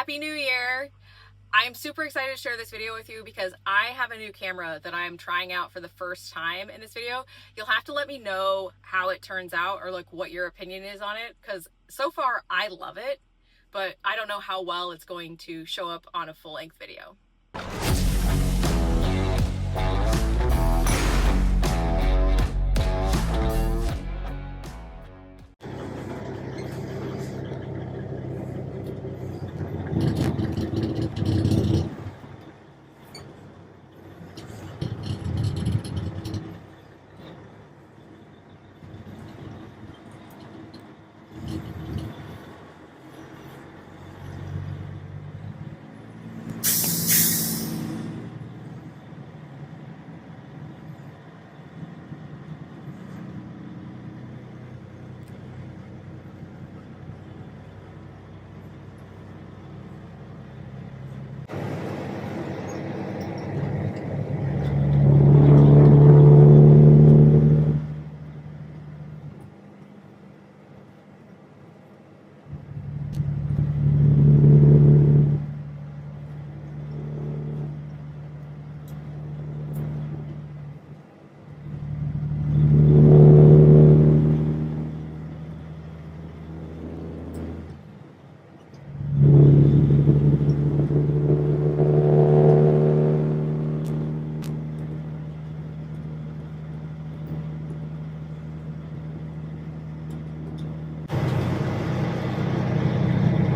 Happy New Year! I'm super excited to share this video with you because I have a new camera that I'm trying out for the first time in this video. You'll have to let me know how it turns out or like what your opinion is on it, because so far I love it, but I don't know how well it's going to show up on a full-length video.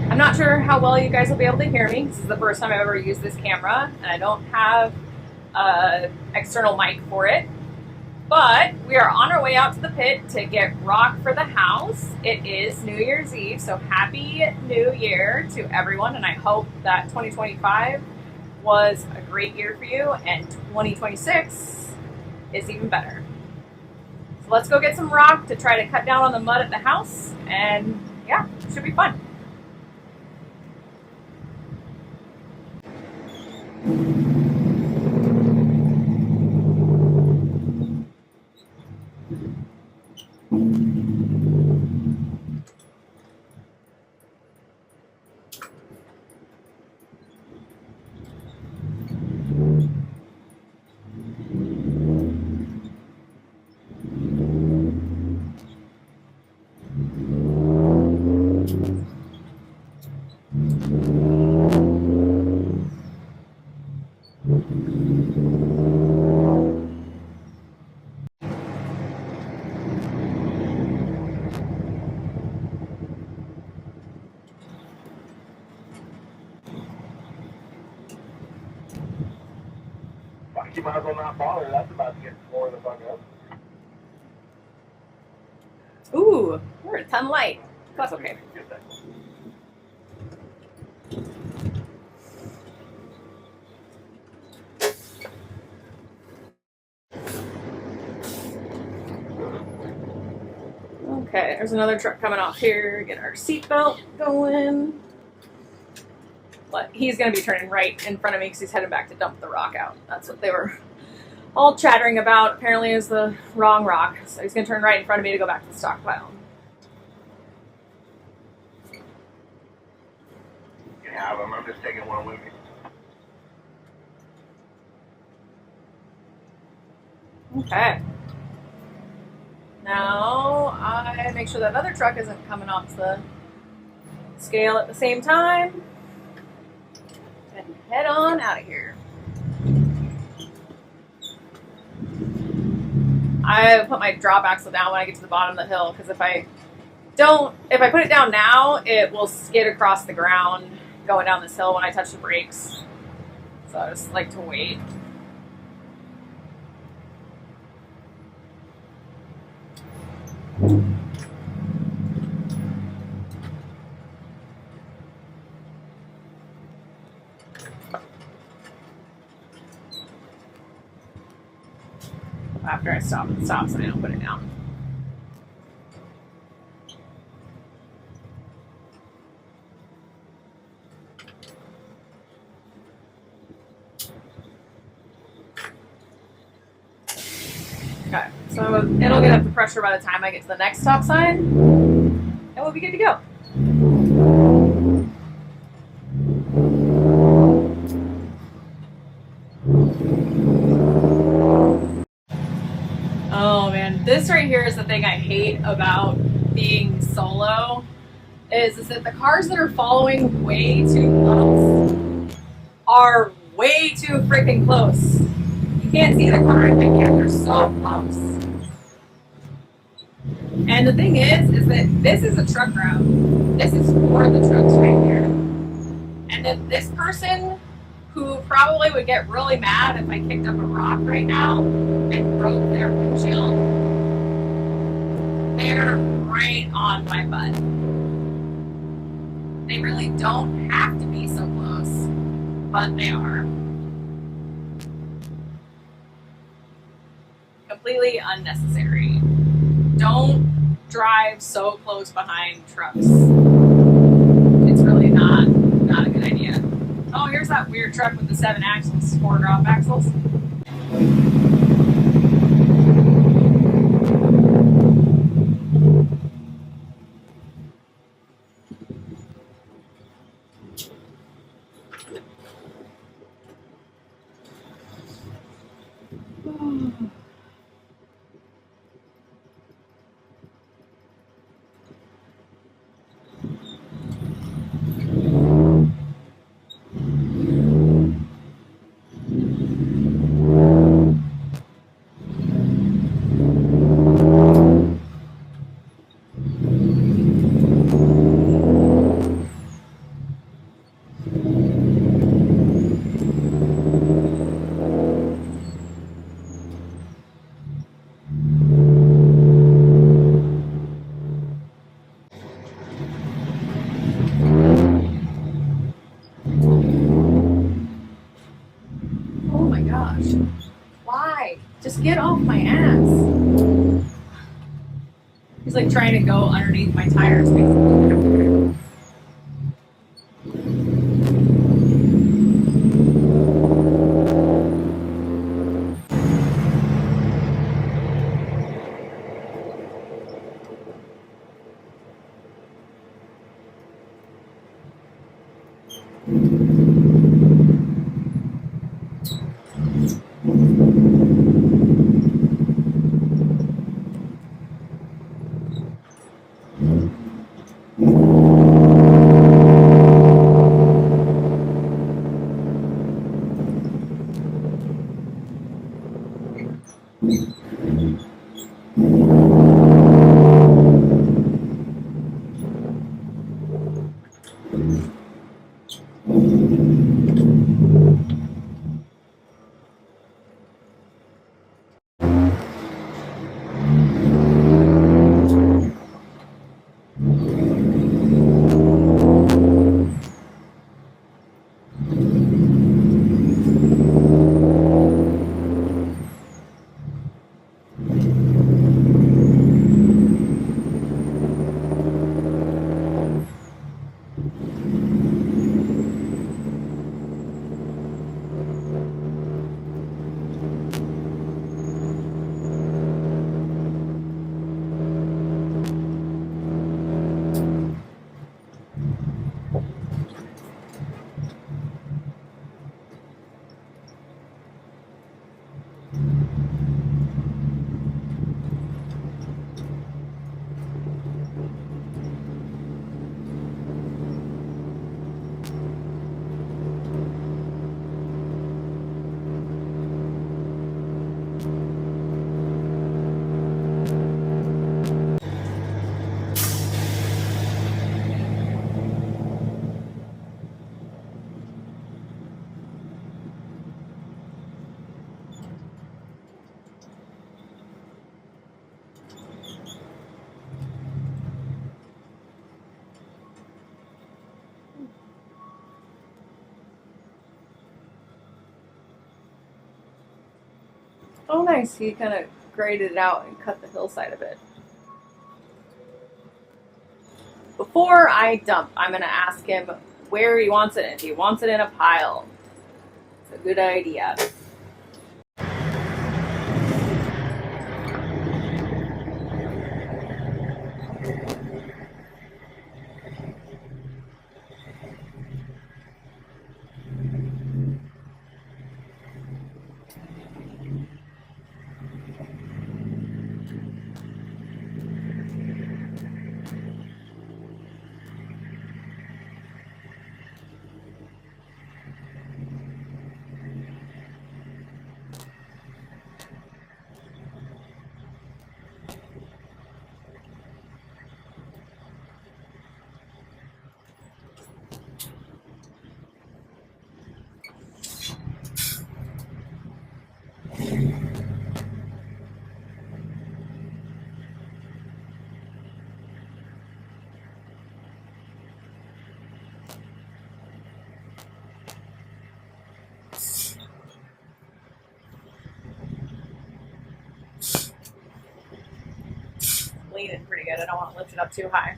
I'm not sure how well you guys will be able to hear me. This is the first time I've ever used this camera, and I don't have an external mic for it. But we are on our way out to the pit to get rock for the house. It is New Year's Eve, so Happy New Year to everyone, and I hope that 2025 was a great year for you, and 2026 is even better. So let's go get some rock to try to cut down on the mud at the house, and yeah, it should be fun. You might as well not bother. That's about to get more the fuck up. Ooh, we're a ton light. That's okay. Okay, there's another truck coming off here. Get our seatbelt going. But he's going to be turning right in front of me because he's heading back to dump the rock out. That's what they were all chattering about. Apparently is the wrong rock. So he's going to turn right in front of me to go back to the stockpile. You can have them. I'm just taking one with me. Okay. Now I make sure that other truck isn't coming off the scale at the same time. And head on out of here. I put my drop axle down when I get to the bottom of the hill, because if I put it down now, it will skid across the ground going down this hill when I touch the brakes. So I just like to wait. After I stop at the stop sign, I'll put it down. Okay, so it'll get up to pressure by the time I get to the next stop sign, and we'll be good to go. this right here is the thing I hate about being solo, is that the cars that are following way too close are way too freaking close. You can't see the car in the camera, they're so close. And the thing is that this is a truck route. This is for the trucks right here. And then this person who probably would get really mad if I kicked up a rock right now and broke their windshield, they're right on my butt. They really don't have to be so close, but they are. Completely unnecessary. Don't drive so close behind trucks. It's really not a good idea. Oh, here's that weird truck with the 7 axles, 4 drop axles. Oh my gosh. Why? Just get off my ass. He's like trying to go underneath my tires. Oh, nice. He kind of graded it out and cut the hillside a bit. Before I dump, I'm going to ask him where he wants it. If he wants it in a pile, it's a good idea. leaning pretty good. I don't want to lift it up too high.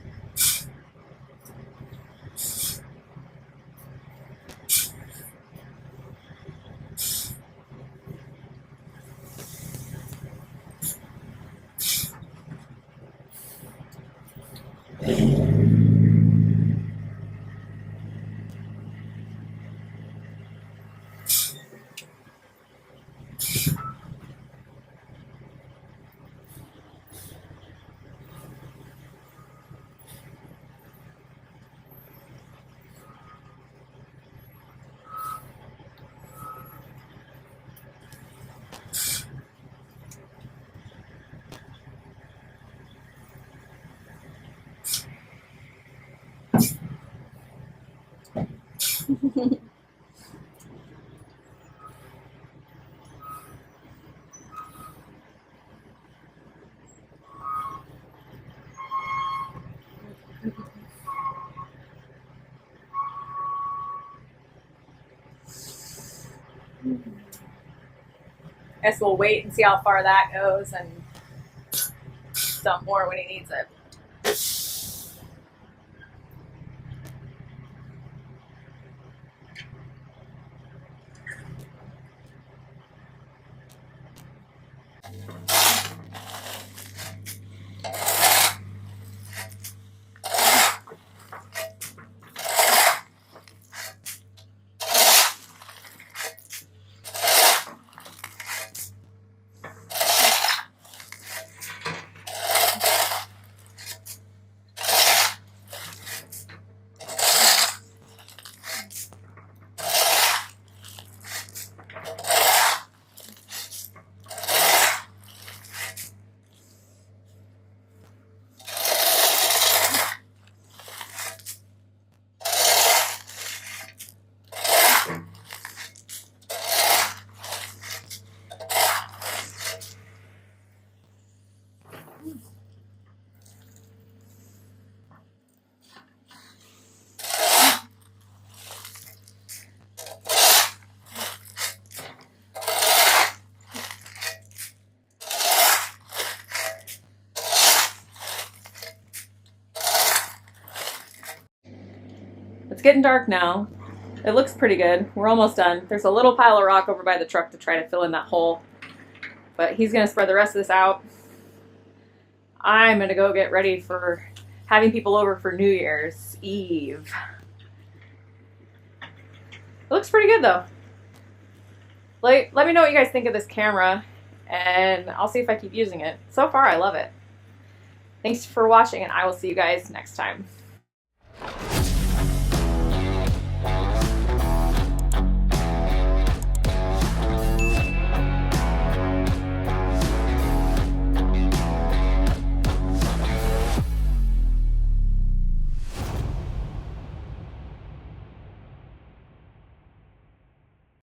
Guess we'll wait and see how far that goes and dump more when he needs it. It's getting dark now. It looks pretty good. We're almost done. There's a little pile of rock over by the truck to try to fill in that hole. But he's going to spread the rest of this out. I'm going to go get ready for having people over for New Year's Eve. It looks pretty good though. Let me know what you guys think of this camera, and I'll see if I keep using it. So far, I love it. Thanks for watching, and I will see you guys next time.